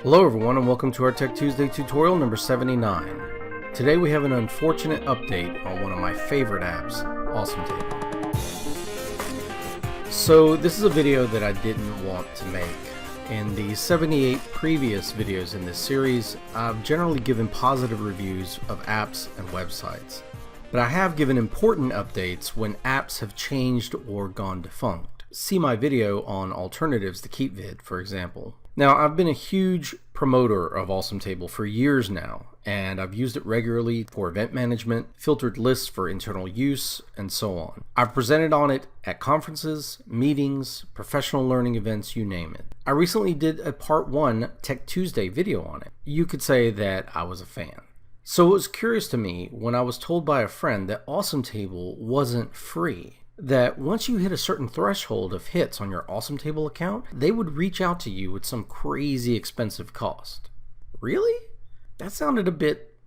Hello everyone and welcome to our Tech Tuesday tutorial number 79. Today we have an unfortunate update on one of my favorite apps, AwesomeTable. So this is a video that I didn't want to make. In the 78 previous videos in this series, I've generally given positive reviews of apps and websites. But I have given important updates when apps have changed or gone defunct. See my video on alternatives to KeepVid, for example. Now, I've been a huge promoter of AwesomeTable for years now, and I've used it regularly for event management, filtered lists for internal use, and so on. I've presented on it at conferences, meetings, professional learning events, you name it. I recently did a Part 1 Tech Tuesday video on it. You could say that I was a fan. So it was curious to me when I was told by a friend that AwesomeTable wasn't free. That once you hit a certain threshold of hits on your AwesomeTable account, they would reach out to you with some crazy expensive cost. Really? That sounded a bit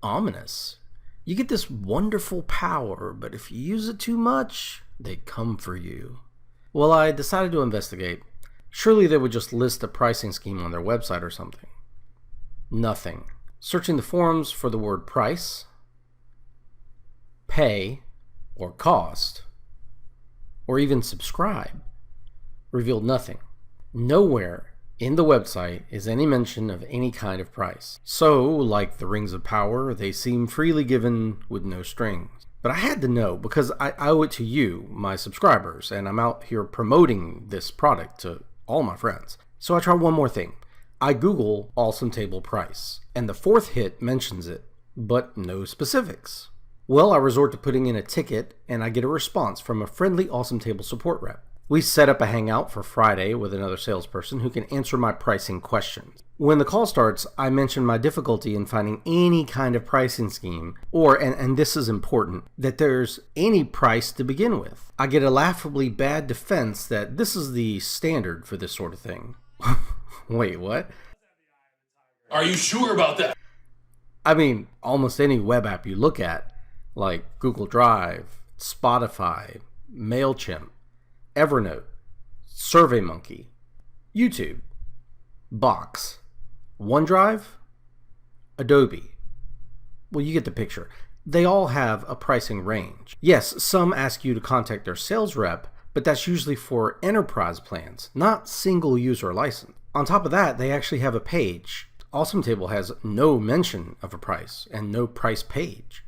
ominous. You get this wonderful power, but if you use it too much, they come for you. Well, I decided to investigate. Surely they would just list a pricing scheme on their website or something. Nothing. Searching the forums for the word price, pay, or cost, or even subscribe, revealed nothing. Nowhere in the website is any mention of any kind of price. So, like the rings of power, they seem freely given with no strings. But I had to know because I owe it to you, my subscribers, and I'm out here promoting this product to all my friends. So I tried one more thing. I Google AwesomeTable price, and the fourth hit mentions it, but no specifics. Well, I resort to putting in a ticket, and I get a response from a friendly AwesomeTable support rep. We set up a hangout for Friday with another salesperson who can answer my pricing questions. When the call starts, I mention my difficulty in finding any kind of pricing scheme, or, and this is important, that there's any price to begin with. I get a laughably bad defense that this is the standard for this sort of thing. Wait, what? Are you sure about that? I mean, almost any web app you look at, like Google Drive, Spotify, MailChimp, Evernote, SurveyMonkey, YouTube, Box, OneDrive, Adobe. Well, you get the picture. They all have a pricing range. Yes, some ask you to contact their sales rep, but that's usually for enterprise plans, not single user license. On top of that, they actually have a page. AwesomeTable has no mention of a price and no price page.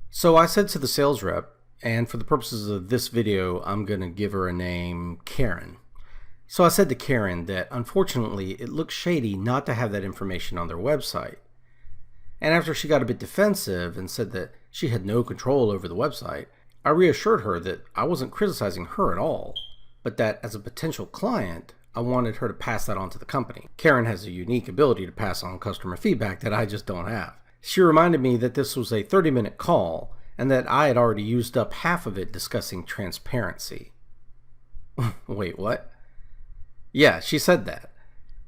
So I said to the sales rep, and for the purposes of this video, I'm going to give her a name, Karen. So I said to Karen that unfortunately it looks shady not to have that information on their website. And after she got a bit defensive and said that she had no control over the website, I reassured her that I wasn't criticizing her at all, but that as a potential client, I wanted her to pass that on to the company. Karen has a unique ability to pass on customer feedback that I just don't have. She reminded me that this was a 30-minute call and that I had already used up half of it discussing transparency. Wait, what? Yeah, she said that.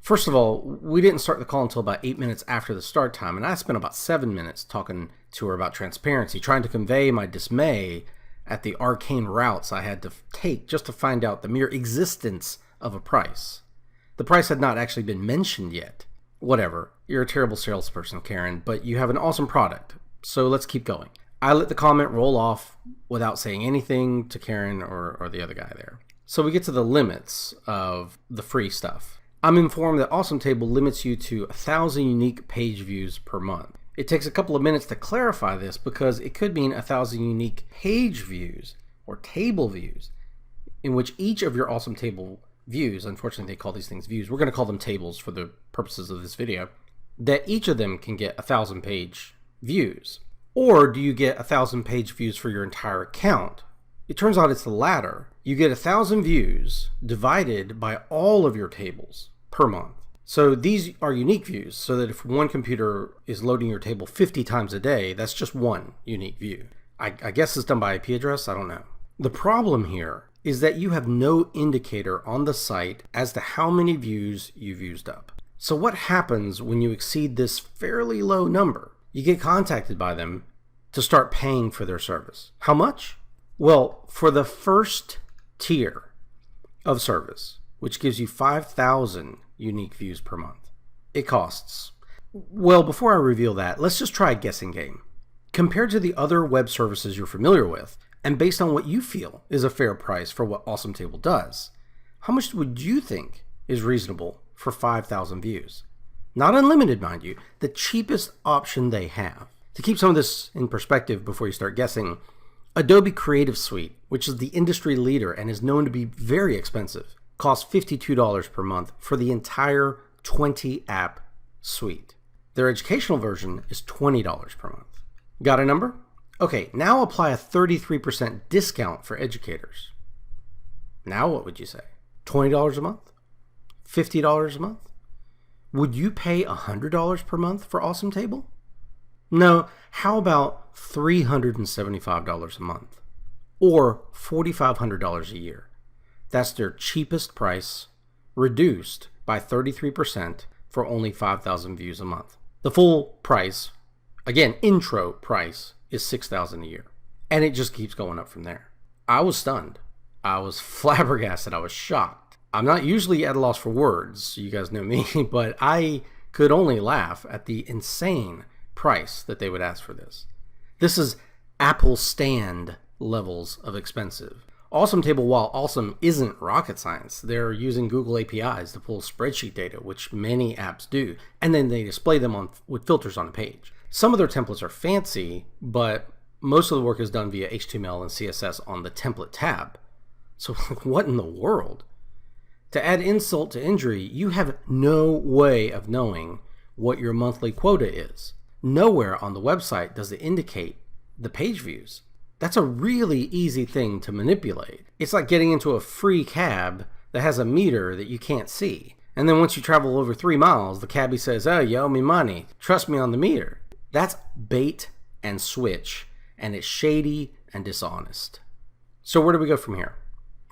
First of all, we didn't start the call until about 8 minutes after the start time, and I spent about 7 minutes talking to her about transparency, trying to convey my dismay at the arcane routes I had to take just to find out the mere existence of a price. The price had not actually been mentioned yet. Whatever, you're a terrible salesperson, Karen, but you have an awesome product, so let's keep going. I let the comment roll off without saying anything to Karen or the other guy there. So we get to the limits of the free stuff. I'm informed that AwesomeTable limits you to 1,000 unique page views per month. It takes a couple of minutes to clarify this because it could mean 1,000 unique page views or table views in which each of your AwesomeTable views, unfortunately they call these things views, we're going to call them tables for the purposes of this video, that each of them can get 1,000 page views. Or do you get 1,000 page views for your entire account? It turns out it's the latter. You get 1,000 views divided by all of your tables per month. So these are unique views, so that if one computer is loading your table 50 times a day, that's just one unique view. I guess it's done by IP address, I don't know. The problem here is that you have no indicator on the site as to how many views you've used up. So what happens when you exceed this fairly low number? You get contacted by them to start paying for their service. How much? Well, for the first tier of service, which gives you 5,000 unique views per month. It costs. Well, before I reveal that, let's just try a guessing game. Compared to the other web services you're familiar with, and based on what you feel is a fair price for what AwesomeTable does, how much would you think is reasonable for 5,000 views? Not unlimited, mind you, the cheapest option they have. To keep some of this in perspective before you start guessing, Adobe Creative Suite, which is the industry leader and is known to be very expensive, costs $52 per month for the entire 20-app suite. Their educational version is $20 per month. Got a number? Okay, now apply a 33% discount for educators. Now what would you say? $20 a month? $50 a month? Would you pay $100 per month for AwesomeTable? No, how about $375 a month? Or $4,500 a year? That's their cheapest price, reduced by 33% for only 5,000 views a month. The full price, again, intro price, is $6,000 a year. And it just keeps going up from there. I was stunned. I was flabbergasted. I was shocked. I'm not usually at a loss for words. You guys know me, but I could only laugh at the insane price that they would ask for this. This is Apple stand levels of expensive. AwesomeTable, while awesome, isn't rocket science. They're using Google APIs to pull spreadsheet data, which many apps do, and then they display them with filters on a page. Some of their templates are fancy, but most of the work is done via HTML and CSS on the template tab. So what in the world? To add insult to injury, you have no way of knowing what your monthly quota is. Nowhere on the website does it indicate the page views. That's a really easy thing to manipulate. It's like getting into a free cab that has a meter that you can't see. And then once you travel over 3 miles, the cabbie says, "Oh, you owe me money. Trust me on the meter." That's bait and switch, and it's shady and dishonest. So where do we go from here?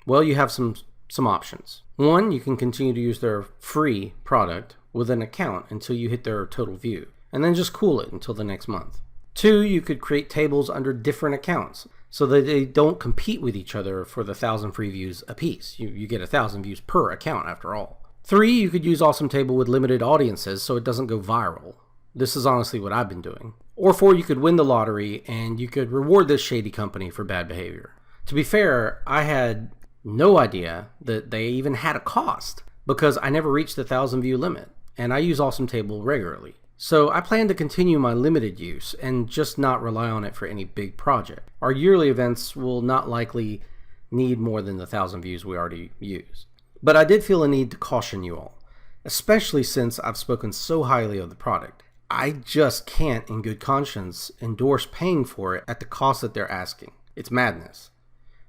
Well, you have some options. One, you can continue to use their free product with an account until you hit their total view, and then just cool it until the next month. Two, you could create tables under different accounts so that they don't compete with each other for the 1,000 free views a piece. You get 1,000 views per account after all. Three, you could use AwesomeTable with limited audiences so it doesn't go viral. This is honestly what I've been doing. Or four, you could win the lottery and you could reward this shady company for bad behavior. To be fair, I had no idea that they even had a cost because I never reached the 1,000 view limit, and I use AwesomeTable regularly. So I plan to continue my limited use and just not rely on it for any big project. Our yearly events will not likely need more than the 1,000 views we already use. But I did feel a need to caution you all, especially since I've spoken so highly of the product. I just can't in good conscience endorse paying for it at the cost that they're asking. It's madness.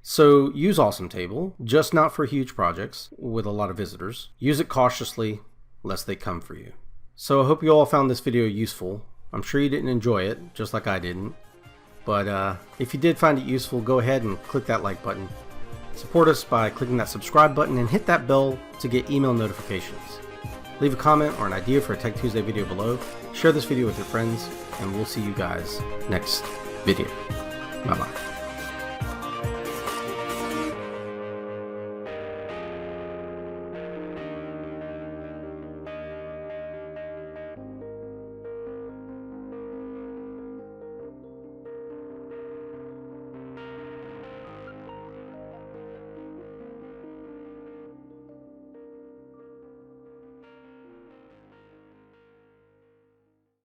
So use AwesomeTable, just not for huge projects with a lot of visitors. Use it cautiously, lest they come for you. So I hope you all found this video useful. I'm sure you didn't enjoy it, just like I didn't. But if you did find it useful, go ahead and click that like button. Support us by clicking that subscribe button and hit that bell to get email notifications. Leave a comment or an idea for a Tech Tuesday video below. Share this video with your friends, and we'll see you guys next video. Bye-bye.